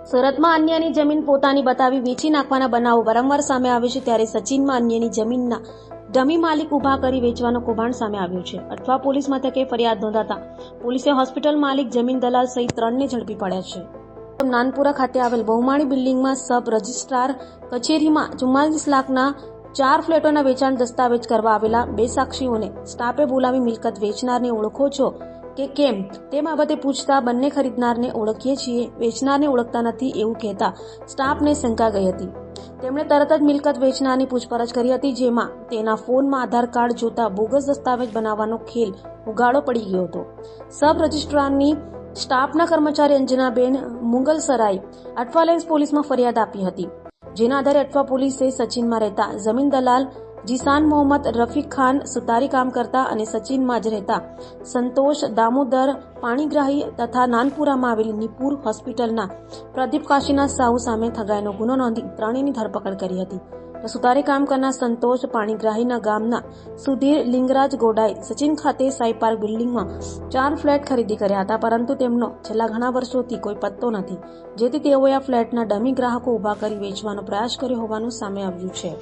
સુરતમાં અન્યની જમીન પોતાની બતાવી વેચી નાખવાના બનાવો વારંવાર સામે આવે છે, ત્યારે સચિનમાં અન્યની જમીનના ડમી માલિક ઉભા કરી વેચવાનું કૌભાંડ સામે આવ્યું છે. અઠવા પોલીસ મથકે ફરિયાદ નોંધાતા પોલીસે હોસ્પિટલ માલિક, જમીન દલાલ સહિત 3ને ઝડપી પાડ્યા છે. નાનપુરા ખાતે આવેલ બહુમાળી બિલ્ડિંગમાં સબ રજિસ્ટ્રાર કચેરીમાં 44 લાખના 4 ફ્લેટોના વેચાણ દસ્તાવેજ કરવા આવેલા 2 સાક્ષીઓને સ્ટાફે બોલાવી મિલકત વેચનારને ઓળખો છો કે કેમ તે બાબતે પૂછતા બંને ખરીદનારને ઓળખીએ છીએ, વેચનારને ઓળખતા નથી એવું કહેતા સ્ટાફને શંકા ગઈ હતી. તેમણે તરત જ મિલકત વેચનારની પૂછપરછ કરી હતી, જેમાં તેના ફોનમાં આધાર કાર્ડ જોતા બોગસ દસ્તાવેજ બનાવવાનો ખેલ ઉગાડો પડી ગયો હતો. સબ રજિસ્ટ્રારની સ્ટાફના કર્મચારી અંજનાબેન મુગલસરાય અઠવા લાઇન્સ પોલીસમાં ફરિયાદ આપી હતી, જેના આધારે અઠવા પોલીસે સચિનમાં રહેતા જમીન દલાલ જીસાન મોહમ્મદ રફીક ખાન સુતારી કામ કરતા અને સચિનમાં જ રહેતા સંતોષ દામોદર પાણીગ્રાહી તથા નાનપુરામાં આવેલી નિપુર હોસ્પિટલના પ્રદીપ કાશીનાથ સાહુ સામે ઠગાઈનો ગુનો નોંધી 3ની ધરપકડ કરી હતી. સુતારી કામ કરનાર સંતોષ પાણીગ્રાહીના ગામના સુધીર લિંગરાજ ગોડાએ સચિન ખાતે સાઈ પાર્ક બિલ્ડિંગમાં 4 ફ્લેટ ખરીદી કર્યા હતા, પરંતુ તેમનો છેલ્લા ઘણા વર્ષોથી કોઈ પત્તો નથી, જેથી તેઓએ આ ફ્લેટના ડમી ગ્રાહકો ઉભા કરી વેચવાનો પ્રયાસ કર્યો હોવાનું સામે આવ્યું છે.